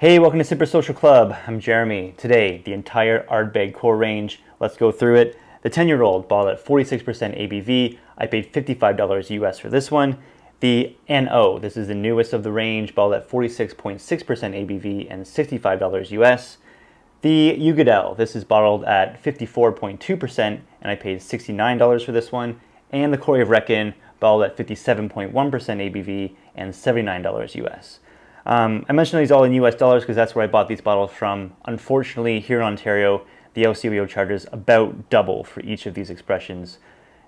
Hey, welcome to Super Social Club. I'm Jeremy. Today, the entire Ardbeg core range. Let's go through it. The 10-year-old bottled at 46% ABV. I paid $55 US for this one. The NO, this is the newest of the range, bottled at 46.6% ABV and $65 US. The Uigeadail, this is bottled at 54.2% and I paid $69 for this one. And the Corryvreckan, bottled at 57.1% ABV and $79 US. I mentioned these all in US dollars because that's where I bought these bottles from. Unfortunately, here in Ontario, the LCBO charges about double for each of these expressions.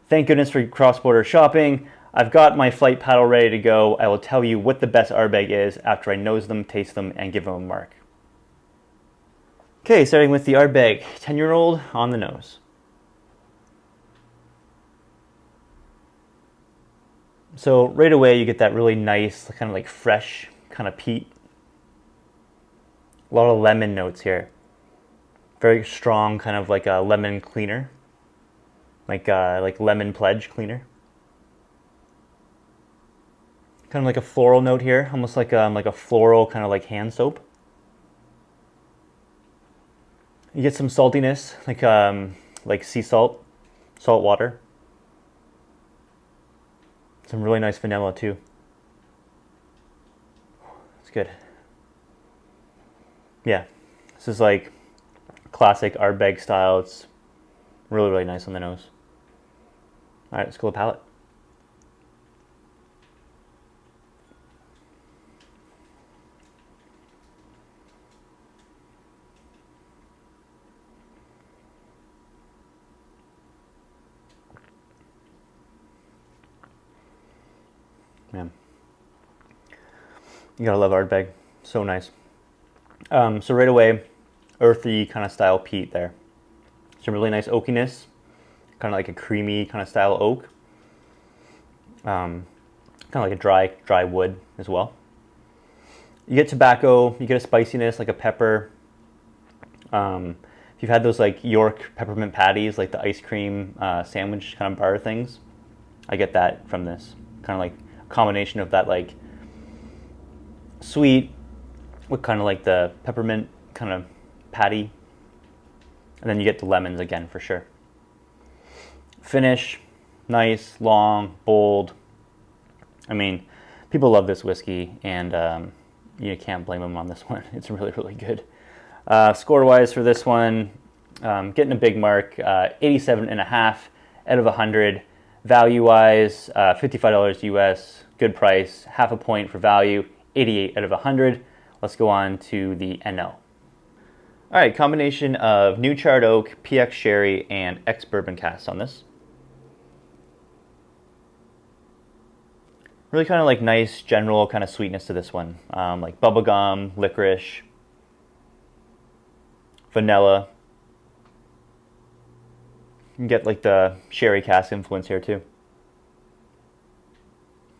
Thank goodness for cross-border shopping. I've got my flight paddle ready to go. I will tell you what the best Ardbeg is after I nose them, taste them, and give them a mark. Okay, starting with the Ardbeg 10-year-old on the nose. So right away you get that really nice, kind of like fresh kind of peat. A lot of lemon notes here. Very strong, kind of like a lemon cleaner, like lemon pledge cleaner. Kind of like a floral note here, almost like a floral kind of like hand soap. You get some saltiness, like sea salt, salt water. Some really nice vanilla too. It's good. Yeah, this is like classic Ardbeg style. It's really, really nice on the nose. All right, let's go to palate. Man, you gotta love Ardbeg. So nice. So right away, earthy kind of style peat there. Some really nice oakiness, kind of like a creamy kind of style oak. Kind of like a dry wood as well. You get tobacco, you get a spiciness like a pepper. If you've had those like York peppermint patties, like the ice cream sandwich kind of bar things, I get that from this. Kind of like a combination of that like sweet with kind of like the peppermint kind of patty. And then you get the lemons again for sure. Finish, nice, long, bold. I mean, people love this whiskey and you can't blame them on this one. It's really, really good. Score-wise for this one, getting a big mark, 87.5 out of 100. Value-wise, $55 US, good price, half a point for value, 88 out of 100. Let's go on to the NL. All right, combination of new charred oak, PX sherry, and ex-bourbon casks on this. Really kind of like nice general kind of sweetness to this one, like bubblegum, licorice, vanilla. You can get like the sherry cask influence here too.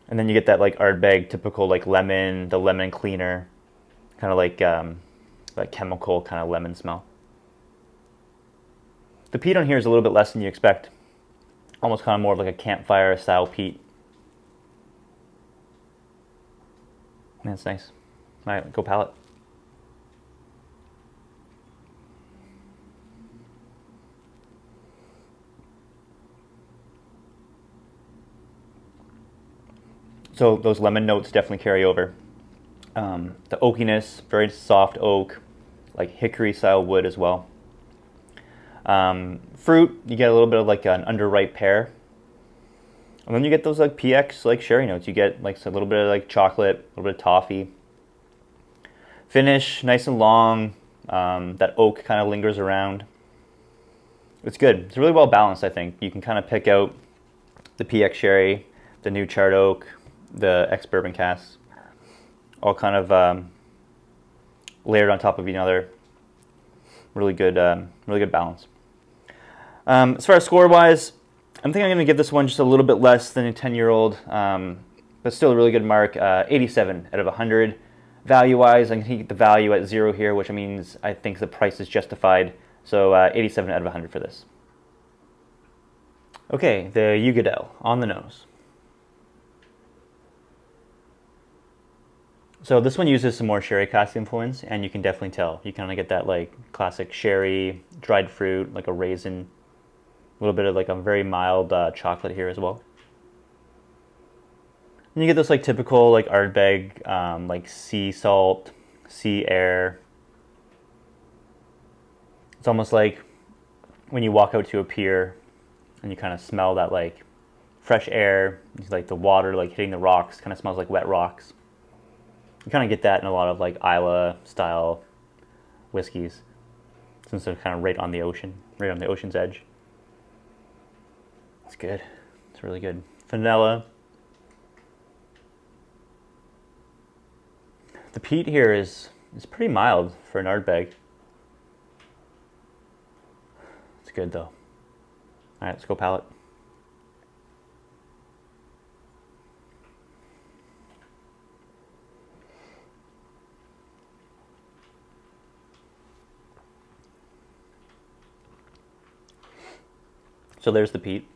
And then you get that like Ardbeg typical like lemon, the lemon cleaner, kind of like chemical kind of lemon smell. The peat on here is a little bit less than you expect. Almost kind of more of like a campfire style peat. That's nice. All right, go palate. So those lemon notes definitely carry over. The oakiness, very soft oak, like hickory style wood as well. Fruit, you get a little bit of like an underripe pear. And then you get those like PX like sherry notes. You get like a little bit of like chocolate, a little bit of toffee. Finish, nice and long. That oak kind of lingers around. It's good. It's really well balanced, I think. You can kind of pick out the PX sherry, the new charred oak, the ex-bourbon casks, all kind of layered on top of each other. Really good balance. As far as score-wise, I'm thinking I'm going to give this one just a little bit less than a 10-year-old, but still a really good mark, 87 out of 100. Value-wise, I'm going to keep the value at 0 here, which means I think the price is justified, so 87 out of 100 for this. Okay, the Uigeadail on the nose. So this one uses some more sherry cask influence, and you can definitely tell. You kind of get that like classic sherry, dried fruit, like a raisin, a little bit of like a very mild chocolate here as well. And you get this like typical like Ardbeg, like sea salt, sea air. It's almost like when you walk out to a pier and you kind of smell that like fresh air, like the water like hitting the rocks, kind of smells like wet rocks. You kind of get that in a lot of like Islay style whiskeys, since they're kind of right on the ocean, right on the ocean's edge. It's good. It's really good. Vanilla. The peat here is pretty mild for an Ardbeg. It's good though. All right, let's go palate. So there's the peat.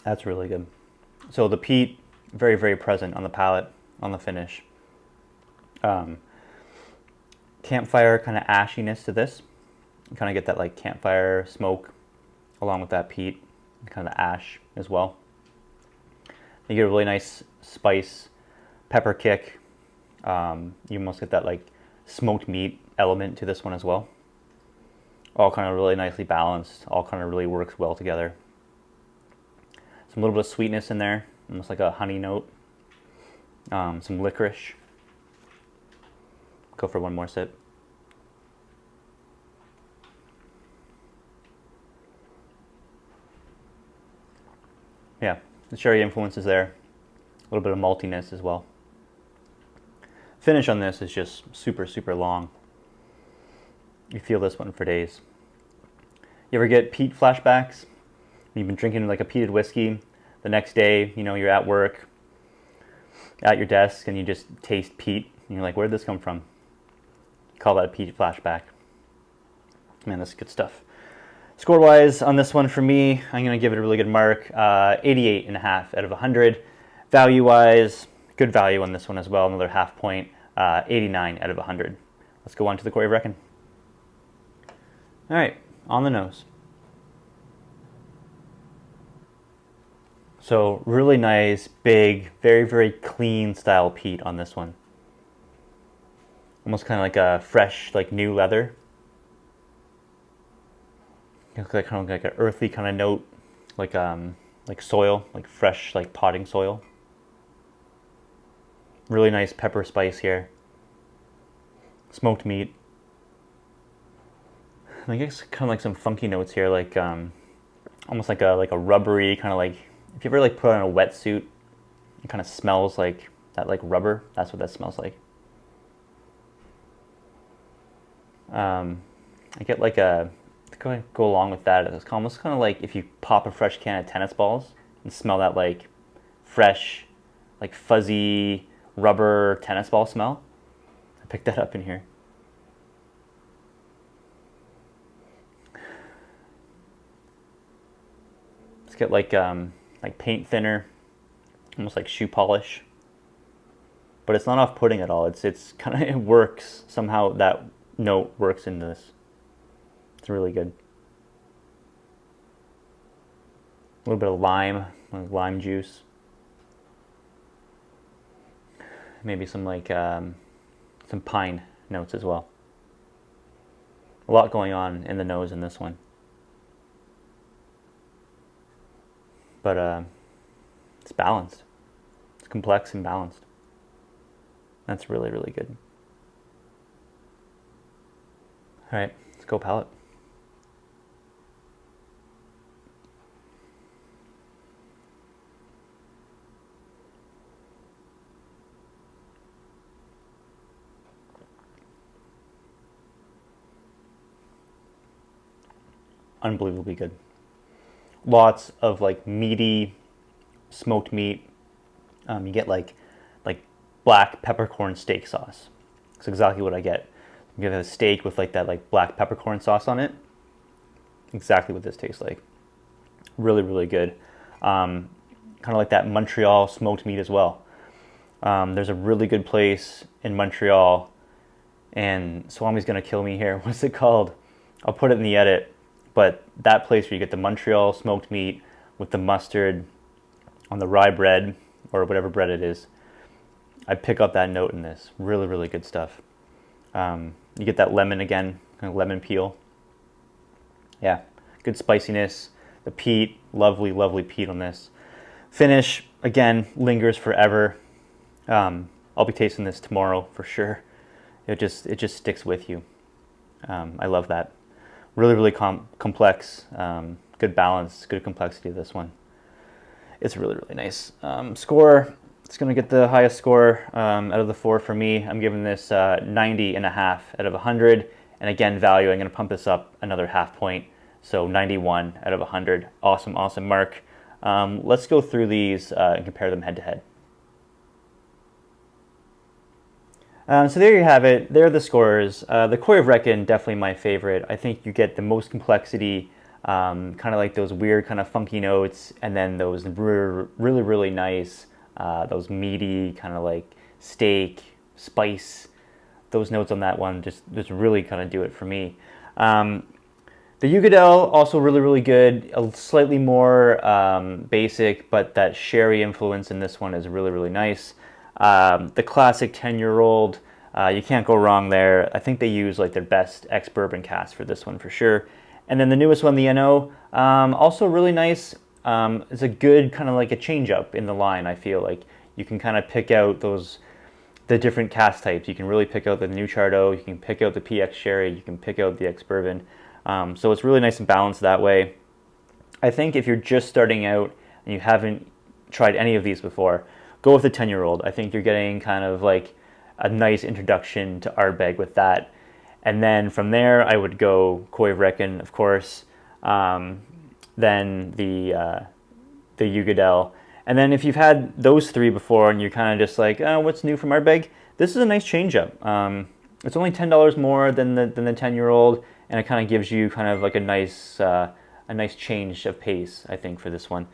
That's really good. So the peat, very, very present on the palate, on the finish. Campfire kind of ashiness to this. You kind of get that like campfire smoke along with that peat, kind of ash as well. You get a really nice spice, pepper kick. You almost get that like smoked meat element to this one as well. All kind of really nicely balanced, all kind of really works well together. Some little bit of sweetness in there, almost like a honey note. Some licorice. Go for one more sip. Yeah, the sherry influence is there. A little bit of maltiness as well. Finish on this is just super, super long. You feel this one for days. You ever get peat flashbacks? You've been drinking like a peated whiskey. The next day, you know, you're at work, at your desk, and you just taste peat. And you're like, where did this come from? Call that a peat flashback. Man, this is good stuff. Score-wise on this one for me, I'm going to give it a really good mark. 88.5 out of 100. Value-wise, good value on this one as well. Another half point. 89 out of 100. Let's go on to the Corryvreckan. All right, on the nose. So really nice, big, very, very clean style peat on this one. Almost kind of like a fresh, like new leather. It's like kind of like an earthy kind of note, like soil, like fresh, like potting soil. Really nice pepper spice here. Smoked meat. I guess kind of like some funky notes here, like almost like a rubbery kind of like, if you ever like put on a wetsuit, it kind of smells like that, like rubber. That's what that smells like. I get like a, to go along with that, it's almost kind of like if you pop a fresh can of tennis balls and smell that like fresh, like fuzzy rubber tennis ball smell. I picked that up in here. Let's get like paint thinner, almost like shoe polish. But it's not off-putting at all. It's kind of, it works somehow. That note works into this. It's really good. A little bit of lime, like lime juice. Maybe some like some pine notes as well. A lot going on in the nose in this one. But it's balanced. It's complex and balanced. That's really, really good. All right, let's go palate. Unbelievably good. Lots of like meaty smoked meat. You get like black peppercorn steak sauce. That's exactly what I get. You get a steak with like that like black peppercorn sauce on it. Exactly what this tastes like. Really, really good. Kind of like that Montreal smoked meat as well. There's a really good place in Montreal, and Swami's gonna kill me here. What's it called? I'll put it in the edit. But that place where you get the Montreal smoked meat with the mustard on the rye bread, or whatever bread it is, I pick up that note in this. Really, really good stuff. You get that lemon again, kind of lemon peel. Yeah, good spiciness. The peat, lovely, lovely peat on this. Finish, again, lingers forever. I'll be tasting this tomorrow for sure. It just sticks with you. I love that. Really, really complex. Good balance, good complexity of this one. It's really, really nice. Score, it's going to get the highest score out of the 4 for me. I'm giving this 90.5 out of 100. And again, value, I'm going to pump this up another half point. So 91 out of 100. Awesome, awesome mark. Let's go through these and compare them head to head. So there you have it. There are the scores. The Corryvreckan, definitely my favorite. I think you get the most complexity, kind of like those weird kind of funky notes, and then those really, really nice, those meaty kind of like steak, spice. Those notes on that one just really kind of do it for me. The Uigeadail, also really, really good. A slightly more basic, but that sherry influence in this one is really, really nice. The classic 10-year-old, you can't go wrong there. I think they use like their best ex-bourbon cask for this one for sure. And then the newest one, the NO, also really nice. It's a good kind of like a change up in the line. I feel like you can kind of pick out the different cask types. You can really pick out the new Chardo, you can pick out the PX sherry, you can pick out the ex-bourbon. So it's really nice and balanced that way. I think if you're just starting out and you haven't tried any of these before, go with the 10-year-old. I think you're getting kind of like a nice introduction to Ardbeg with that. And then from there, I would go Corryvreckan, of course, then the Uigeadail. And then if you've had those 3 before and you're kind of just like, oh, what's new from Ardbeg? This is a nice change up. It's only $10 more than the 10-year-old, and it kind of gives you kind of like a nice change of pace, I think, for this one.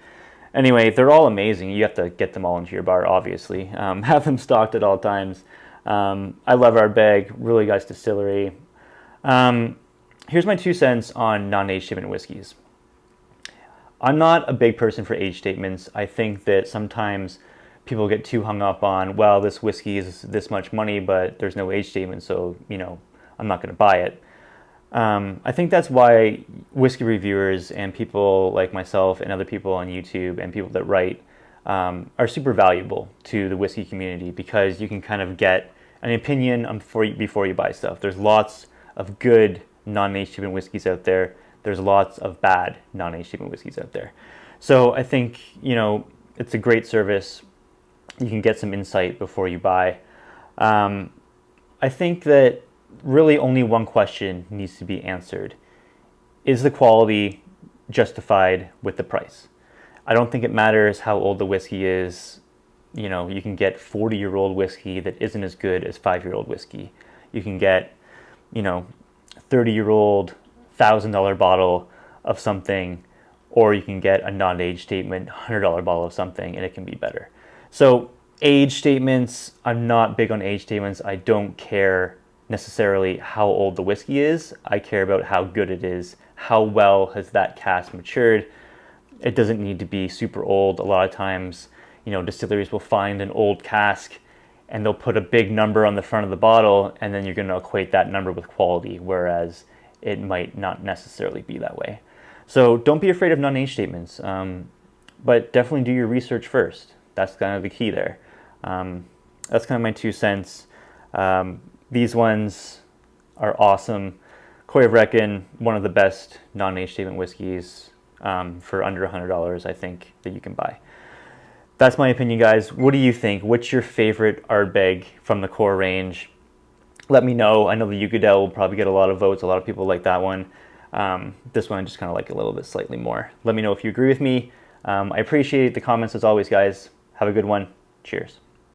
Anyway, they're all amazing. You have to get them all into your bar, obviously. Have them stocked at all times. I love Ardbeg, really nice distillery. Here's my 2 cents on non-age statement whiskeys. I'm not a big person for age statements. I think that sometimes people get too hung up on, well, this whiskey is this much money, but there's no age statement, so, you know, I'm not going to buy it. I think that's why whiskey reviewers and people like myself and other people on YouTube and people that write are super valuable to the whiskey community, because you can kind of get an opinion before you buy stuff. There's lots of good non-age statement whiskeys out there. There's lots of bad non-age statement whiskeys out there. So I think, you know, it's a great service. You can get some insight before you buy. I think that really only one question needs to be answered. Is the quality justified with the price? I don't think it matters how old the whiskey is. You know, you can get 40-year-old whiskey that isn't as good as 5-year-old whiskey. You can get, you know, 30-year-old $1,000 bottle of something, or you can get a non-age statement $100 bottle of something, and it can be better. So age statements, I'm not big on age statements. I don't care necessarily how old the whiskey is. I care about how good it is. How well has that cask matured? It doesn't need to be super old. A lot of times, you know, distilleries will find an old cask and they'll put a big number on the front of the bottle, and then you're going to equate that number with quality, whereas it might not necessarily be that way. So don't be afraid of non-age statements, but definitely do your research first. That's kind of the key there. That's kind of my 2 cents. These ones are awesome. Corryvreckan, one of the best non-age statement whiskeys for under $100, I think, that you can buy. That's my opinion, guys. What do you think? What's your favorite Ardbeg from the core range? Let me know. I know the Uigeadail will probably get a lot of votes. A lot of people like that one. This one I just kind of like a little bit slightly more. Let me know if you agree with me. I appreciate the comments as always, guys. Have a good one. Cheers.